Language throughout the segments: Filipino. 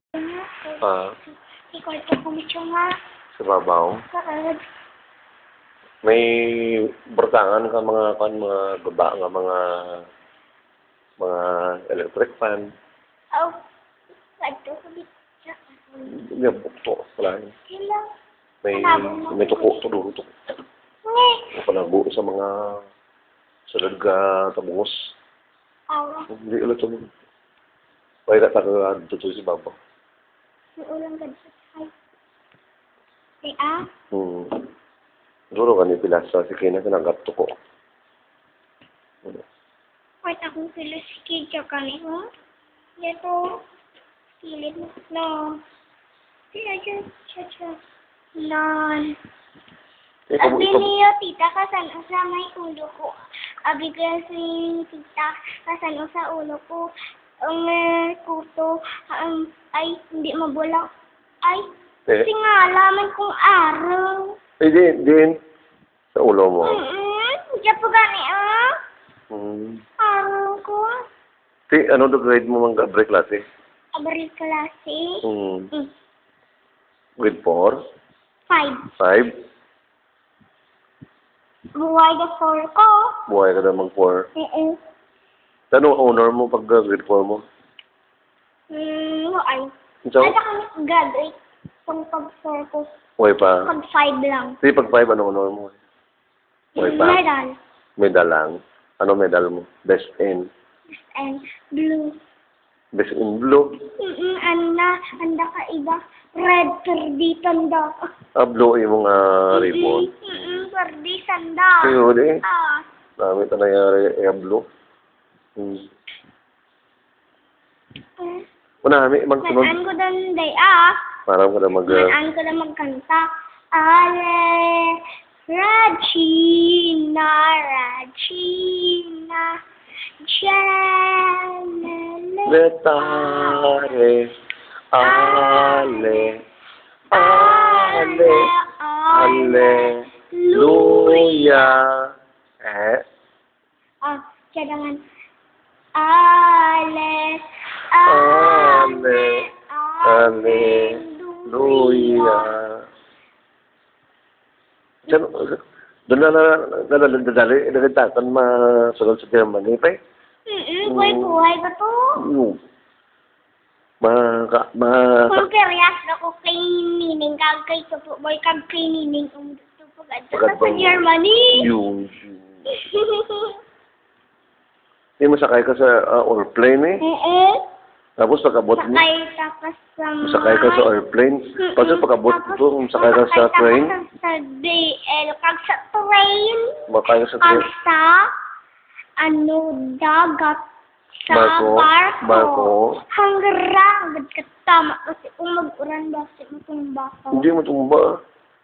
Ah, Ikwarto ko medyo nga. sa babaw. Kaagad. May bertangan ka mga mga baba nga mga electric fan. Aw. Ikwarto ko medyo. Hindi bukto pala. Kailang. May tuko tuko. Nge. Panago sa mga salad ka tabungos. Awa. Hindi ulit mo. Pwede ka taga dito si babaw. May ulang gadsa ay. Duro ka ni pilasa si Kena ka nagato ko. Kahit akong pilosikidyo kami mo. Yato. Kilid mo. No. Sila dyan. Cha-cha. Non. Abi niyo, tita, kasan sa may ulo ko. Abi kasi tita, kasan sa ulo ko. Ang kuto, ay, hindi mabulang. Ay, kasi nga, alaman kong araw. Din. Sa ulo mo. Diyan po gani, ah. Hmm. Araw ko. Ano do grade mo mga break klase? Abaril klase. Grade 4? 5. 5? Buhay na 4 ko. Buhay ka na mag-4. Anong honor mo pag grade 4 mo? Ay. So, Ay, kami graduate. Pang pag-4 ko. buhay pa. Pag 5 lang. Pag 5, anong honor mo? Buhay pa. Medal. Medal lang. Ano medal mo? Best in? And blue. Best in blue? Anda ka iba. Red, perdi, tanda. Blue yung mga ribbon. Perdi, tanda. Kayo di? Ah. Dami ito nangyari blue. Manami, magsunod. Manaan ko doon, day, ah. Parang ka na Manaan ko na magkanta. Ale, Regina, Janelle. Letare, Alleluia. Cadangan. Alleluia. Doon nadali, nagkatakan masunod sa Germany, pa eh. Buhay ba to? Kung karyas na ko kay Nining, kay Tupo Boy, kay Nining, Tupo Gadsa sa Germany. Yung. Hindi masakay ka sa airplane eh. Tapos pagkabot mo. Masakay ka sa airplane. Tapos pagkabot mo, masakay ka sa train. Sa DL, kag sa train. Makaya sa train. Kag sa, dagat. Sa barko. Hanggang katama. Kasi kung mag-uran ba, kasi matumba ka. Hindi matumba.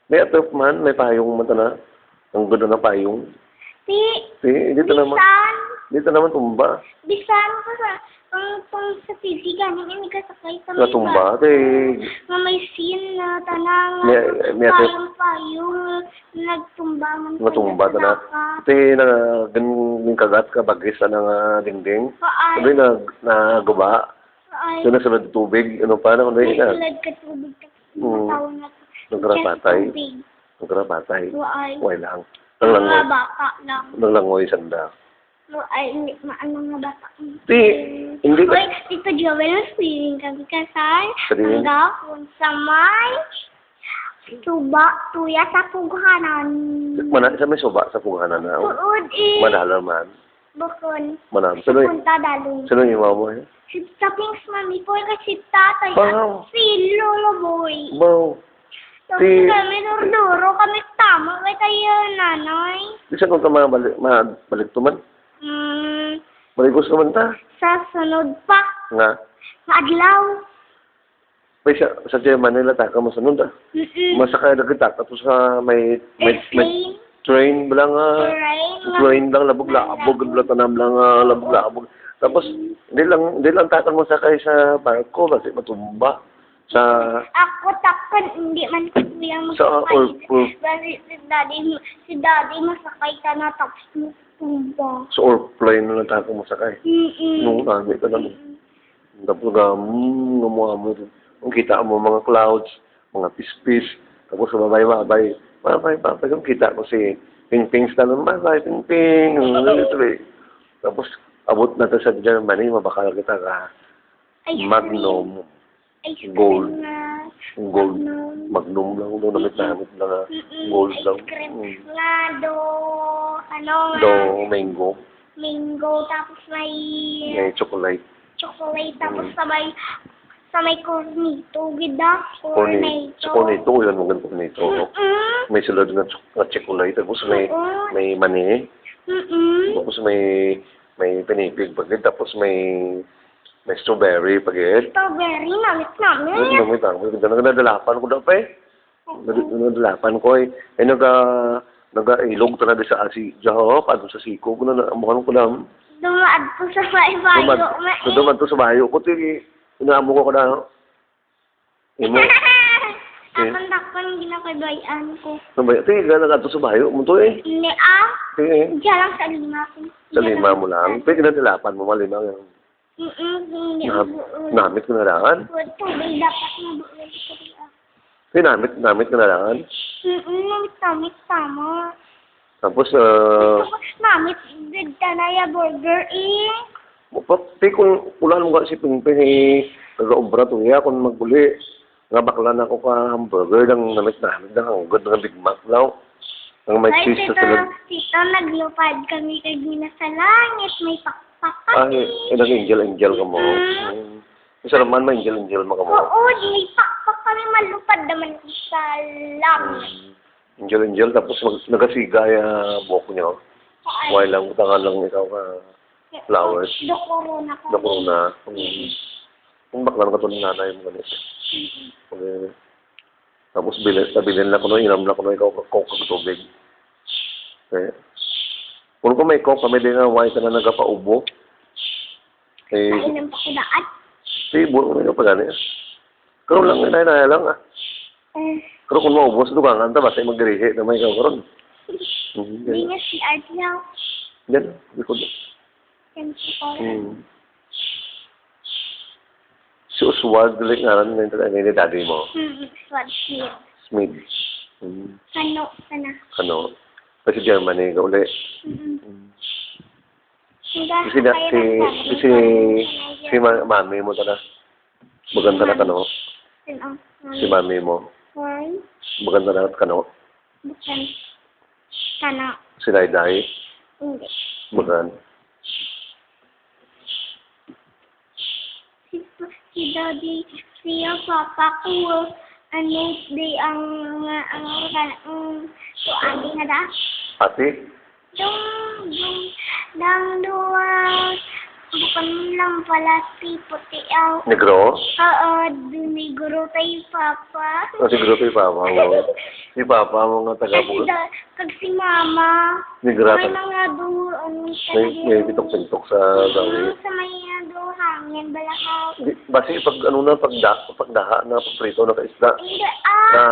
May atop man, may payong man na. Ang ganda na payong. Dito naman tumba. Bisan ko pang sa TV, ganing hindi ka sakay sa may tumba, may scene na tanang, payong, nagtumba man. Matumba na. Ganing kagat ka, bagis na dingding. Sabi guba. So, nasunod tubig. Ano pa na? Nasulad ka tubig. Nagkarapatay. Why lang. Mga bata lang. Naglangoy sanda. Ay, mga bata. Hindi ka. Hoy, Tito Joel, feeling kami kasal. Hanggang sa may tuya sa pughanan. Sa may suba sa pughanan na. Tuod eh. Manalaman. Bukon. Manam. Punta dalong. Sino yung mama mo eh? Si Tapings Mami Boy kasi tatay at si Lolo Boy. Wow. Tapos kami duro kami tama kay tayo nanay. Bisa kung ka mabalik tuman? Baligos naman ta. Sa sunod pa. Nga? Adlaw. May sa German nila taka masunod ah. Masakay na kita tapos may train lang train lang labog tanam lang labog. Tapos hindi lang takan mo sakay sa barko kasi matumba. Ako takpan hindi man ko yung masakay. Si daddy masakay ka na tapos tumba. So airplane na lang takan mo sakay. Nung kami ka naman. Tapos ngamu Kung kita mo mga clouds, mga pispis, tapos babay-babay, babay-babay, kung kita ko si Ping-Ping sa naman, babay, Ping-Ping, tapos abot na to sa Germany, mabakal kita ka. Magnum, gold. Gold. Magnum lang, no, namit-namit lang, gold lang. Ice cream nga, ano nga, Mango. mango, tapos may May chocolate. chocolate, tapos sa may cornito, gida, cornito. Cornito, yun, maganda cornito. No? May sulod na chocolate, tapos may mani, tapos may pinipig pagid, tapos may strawberry pagid. Strawberry, namit. Namit ako, nadalapan ko daw pa eh. Nadalapan ko eh. Nag-ilog talaga sa Jaho, padong sa siko ko na amukan ko lang. Dumaad ko sa bayo. Dumaad ko sa bayo ko, inaamo ko na. Imo. Takon ginakabayan ko. Nabay, nag-ato sa bayo mo to eh. Hindi Diyan lang sa lima ko. Sa lima mo lang. Kinadilapan mo, malima yan. Hindi. Namit ko na lang. Tubig dapat mabuhay ko. Namit ko na lang. Namit, tama. Tapos, Namit, good tanaya burger kung ulan mo si Pingping nag-obra to iya, kung magbuli, nga bakla na ako ka hamburger, namit, ang good ng Big Mac daw. Ang may cheese sa salad. Tito, naglupad kami kagina sa langit, may pakpak kami. Nag-angel ka mo. Isa naman, may angel mo ka mo. Oo, may pakpak kami, malupad naman sa langit. Angel, tapos nagasiga yung buhok niyo. Why lang, utangan lang ikaw ka flowers. Dokorona ka. Dokorona. Kung bakla ka ito ng nanay mo ganito. Tapos bilhin na ko no, inam na ko no, ikaw coke ng tubig. Okay. Kung may coke, kami din nga, why ka na nagpaubo. Kain ng pakudaan. Buo mo pa gani. Karoon lang, inaya lang Pero kung maubos, dugangan ta, basta mag-dirihe na may ikaw karoon. Hindi nga si Art now. Yan, likod. Si Oswald, like nga rin ni daddy mo. Oswald Smith. Kano. Kasi Germany, uli. Si mami mo tala. Maganda na kano. Si mami mo. Maganda na kano. Bukan. Kano. Si Dayday. Hindi. Maganda. Si Daddy, siya papa ko, di ang adi nga da? Ate? Bukan lang pala si puti aw. Negro? Oo, negro tayo papa. Si Negro tayo papa mo. Si papa mo nga taga-bugot. Kag si mama. Negra May ta. mga May pitok-pintok sa gawi. Sa may hangin, balakaw. Basi pagdaha na pagprito na kaisda. Hindi Na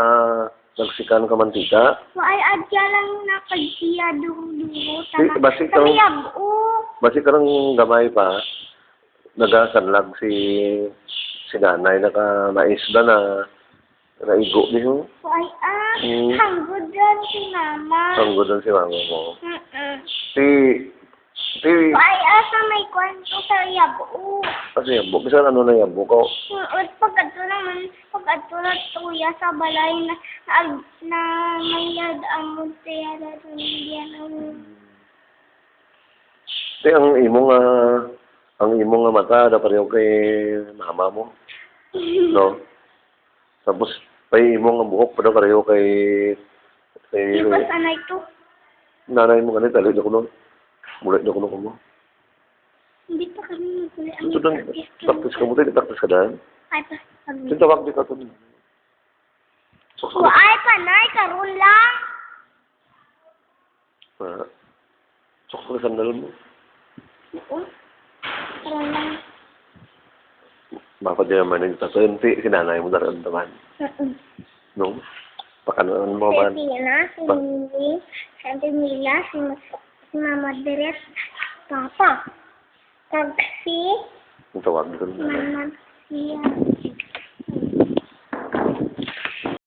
nagsikan ka mantika. Ay, adya lang na kagsiya duho-duho. Basi Sa may abo. Basi karang gamay pa, nagasanlag si nanay naisda na naigo niyo. Ay, hanggod dyan si mama. Hanggod dyan si mama mo. Ay, sa may kwento sa yabo. Kasi yabo, bisan ano na yabo ko. Pag-ato na tuya sa balay na may amon siya na ang imong nga mata da pareho kay mama mo. No? Tapos pay imong nga buhok pa da pareho kay Ipas anay to. nanay mo ganito, talit ako no. Mulit ako no mo. Hindi pa kami naguli. Ito doon, taktis ka mo tayo, taktis ka dahil. Ay, pa kami. Tintawag di ka ito. Ay, panay, karoon lang. Sokso ka sandalon mo. Oo. Karoon lang. Baka di naman nagtatuyo. Si nanay mo naramdaman. No? Pakanan mo man. Si Tina, si Mimi, si Auntie Mila, si Mama Deret, Papa. Taxi. Tintawag di ka Mama siya.